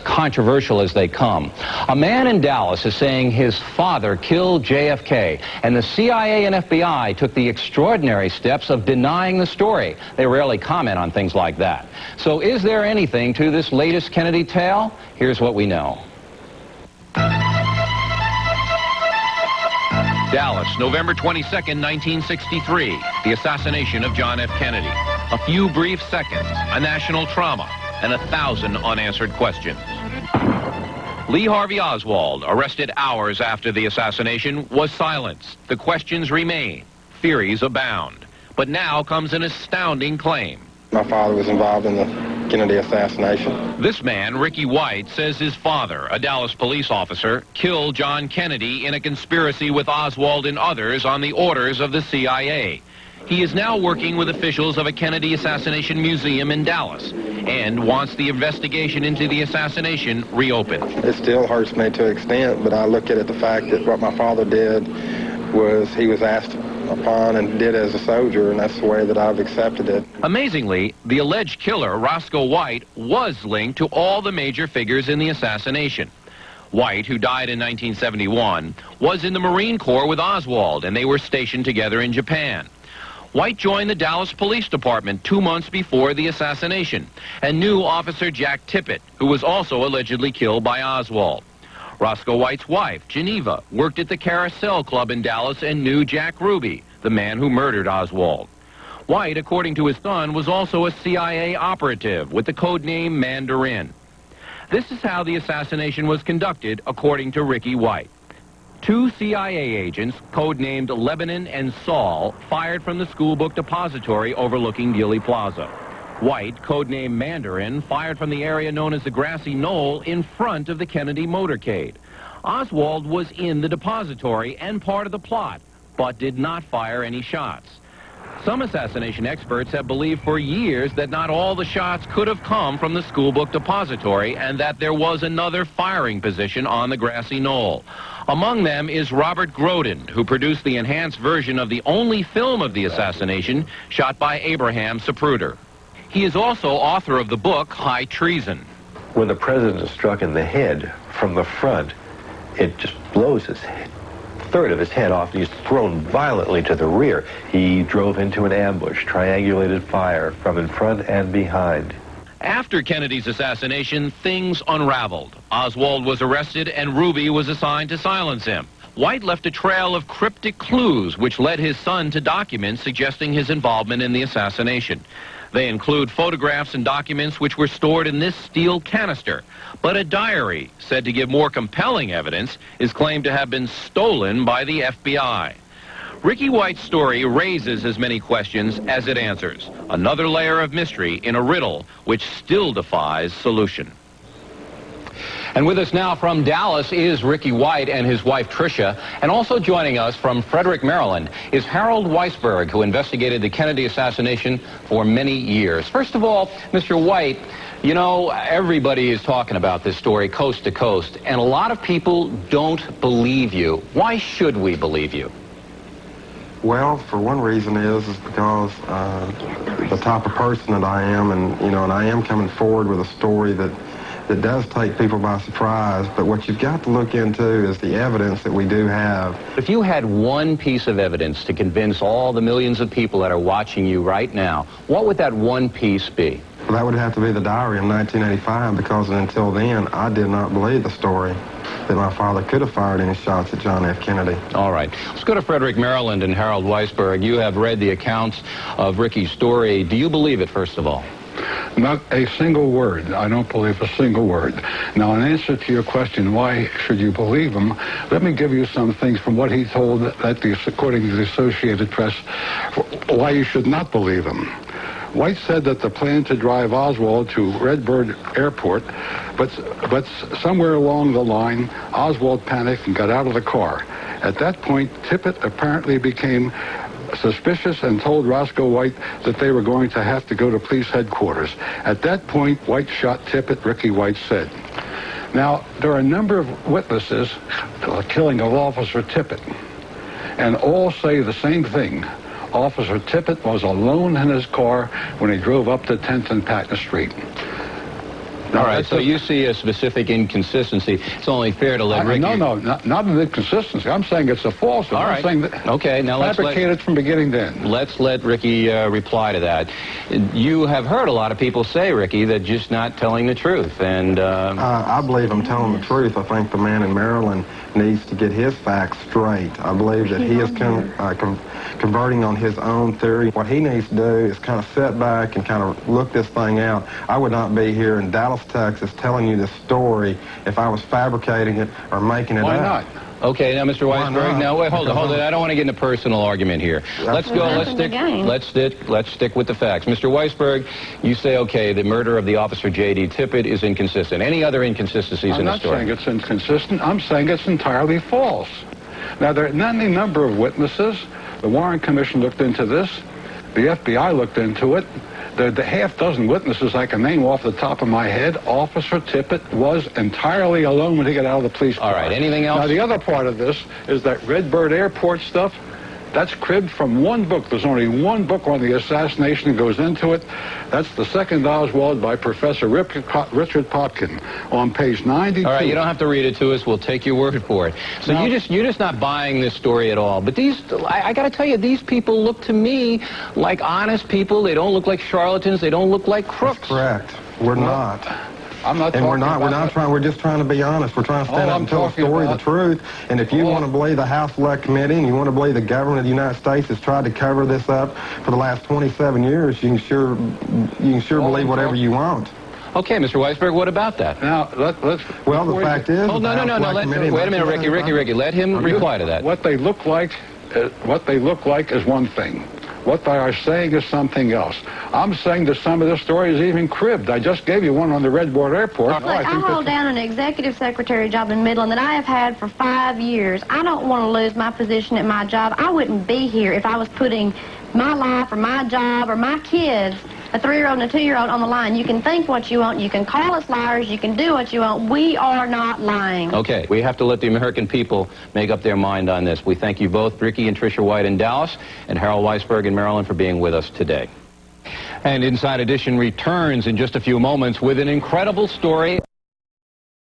controversial as they come. A man in Dallas is saying his father killed JFK, and the CIA and FBI took the extraordinary steps of denying the story. They rarely comment on things like that. So is there anything to this latest Kennedy tale? Here's what we know. Dallas, November 22nd, 1963, the assassination of John F. Kennedy. A few brief seconds, a national trauma, and 1,000 unanswered questions. Lee Harvey Oswald, arrested hours after the assassination, was silenced. The questions remain. Theories abound. But now comes an astounding claim. My father was involved in the Kennedy assassination. This man, Ricky White, says his father, a Dallas police officer, killed John Kennedy in a conspiracy with Oswald and others on the orders of the CIA. He is now working with officials of a Kennedy assassination museum in Dallas and wants the investigation into the assassination reopened. It still hurts me to an extent, but I look at it the fact that what my father did was he was asked upon and did as a soldier, and that's the way that I've accepted it. Amazingly, the alleged killer, Roscoe White, was linked to all the major figures in the assassination. White, who died in 1971, was in the Marine Corps with Oswald, and they were stationed together in Japan. White joined the Dallas Police Department 2 months before the assassination and knew Officer Jack Tippit, who was also allegedly killed by Oswald. Roscoe White's wife, Geneva, worked at the Carousel Club in Dallas and knew Jack Ruby, the man who murdered Oswald. White, according to his son, was also a CIA operative with the code name Mandarin. This is how the assassination was conducted, according to Ricky White. 2 CIA agents, codenamed Lebanon and Saul, fired from the school book depository overlooking Dealey Plaza. White, codenamed Mandarin, fired from the area known as the Grassy Knoll in front of the Kennedy motorcade. Oswald was in the depository and part of the plot, but did not fire any shots. Some assassination experts have believed for years that not all the shots could have come from the school book depository and that there was another firing position on the Grassy Knoll. Among them is Robert Grodin, who produced the enhanced version of the only film of the assassination shot by Abraham Zapruder. He is also author of the book High Treason. When the president is struck in the head from the front, it just blows his head. Third of his head off, and he's thrown violently to the rear. He drove into an ambush, triangulated fire from in front and behind. After Kennedy's assassination, things unraveled. Oswald was arrested and Ruby was assigned to silence him. White left a trail of cryptic clues which led his son to documents suggesting his involvement in the assassination. They include photographs and documents which were stored in this steel canister. But a diary, said to give more compelling evidence, is claimed to have been stolen by the FBI. Ricky White's story raises as many questions as it answers. Another layer of mystery in a riddle which still defies solution. And with us now from Dallas is Ricky White and his wife Tricia. And also joining us from Frederick, Maryland is Harold Weisberg, who investigated the Kennedy assassination for many years. First of all, Mr. White, you know, everybody is talking about this story coast to coast, and a lot of people don't believe you. Why should we believe you? Well, for one reason is because the type of person that I am, and I am coming forward with a story that does take people by surprise, but what you've got to look into is the evidence that we do have. If you had one piece of evidence to convince all the millions of people that are watching you right now, what would that one piece be? Well, that would have to be the diary in 1985, because until then, I did not believe the story that my father could have fired any shots at John F. Kennedy. All right. Let's go to Frederick, Maryland, and Harold Weisberg. You have read the accounts of Ricky's story. Do you believe it, first of all? Not a single word. I don't believe a single word. Now, in answer to your question, why should you believe him, let me give you some things from what he told, according to the Associated Press, why you should not believe him. White said that the plan to drive Oswald to Redbird Airport, but somewhere along the line, Oswald panicked and got out of the car. At that point, Tippit apparently became suspicious and told Roscoe White that they were going to have to go to police headquarters. At that point, White shot Tippit, Ricky White said. Now, there are a number of witnesses to the killing of Officer Tippit, and all say the same thing. Officer Tippit was alone in his car when he drove up to 10th and Patton Street. All right, so you see a specific inconsistency. It's only fair to let Ricky... No, not an inconsistency. I'm saying it's a falsehood. All right. I'm saying that okay, now let's fabricated from beginning to end. Let's let Ricky reply to that. You have heard a lot of people say, Ricky, that just not telling the truth, and... I believe I'm telling the truth. I think the man in Maryland needs to get his facts straight. I believe that he is converting on his own theory. What he needs to do is kind of sit back and kind of look this thing out. I would not be here in Dallas, Texas, telling you this story if I was fabricating it or making it up. Why not? Okay, now, Mr. Weisberg, now, wait, hold on. I don't want to get in a personal argument here. Let's go, let's stick with the facts. Mr. Weisberg, you say, okay, the murder of the officer J.D. Tippit is inconsistent. Any other inconsistencies in the story? I'm not saying it's inconsistent. I'm saying it's entirely false. Now, there are any number of witnesses. The Warren Commission looked into this. The FBI looked into it. The half-dozen witnesses I can name off the top of my head, Officer Tippit was entirely alone when he got out of the police car. All right, anything else? Now, the other part of this is that Redbird Airport stuff, that's cribbed from one book. There's only one book on the assassination that goes into it. That's The Second Oswald by Professor Richard Popkin on page 92. All right, you don't have to read it to us. We'll take your word for it. So now, you're just not buying this story at all. But I got to tell you, these people look to me like honest people. They don't look like charlatans. They don't look like crooks. That's correct. We're not. I'm not and we're just trying to be honest. We're trying to stand up and tell the story, the truth. And if you want to believe the House Select Committee and you want to believe the government of the United States has tried to cover this up for the last 27 years, you can sure believe whatever you want. Okay, Mr. Weisberg, what about that? Now, let's... Well, the fact is... Oh, no. Wait a minute, Ricky. Let him reply to that. What they look like is one thing. What they are saying is something else. I'm saying that some of this story is even cribbed. I just gave you one on the Redbird Airport. Look, I hold down an executive secretary job in Midland that I have had for 5 years. I don't want to lose my position at my job. I wouldn't be here if I was putting my life or my job or my kids, a 3-year-old and a 2-year-old, on the line. You can think what you want. You can call us liars. You can do what you want. We are not lying. Okay, we have to let the American people make up their mind on this. We thank you both, Ricky and Tricia White in Dallas, and Harold Weisberg in Maryland, for being with us today. And Inside Edition returns in just a few moments with an incredible story.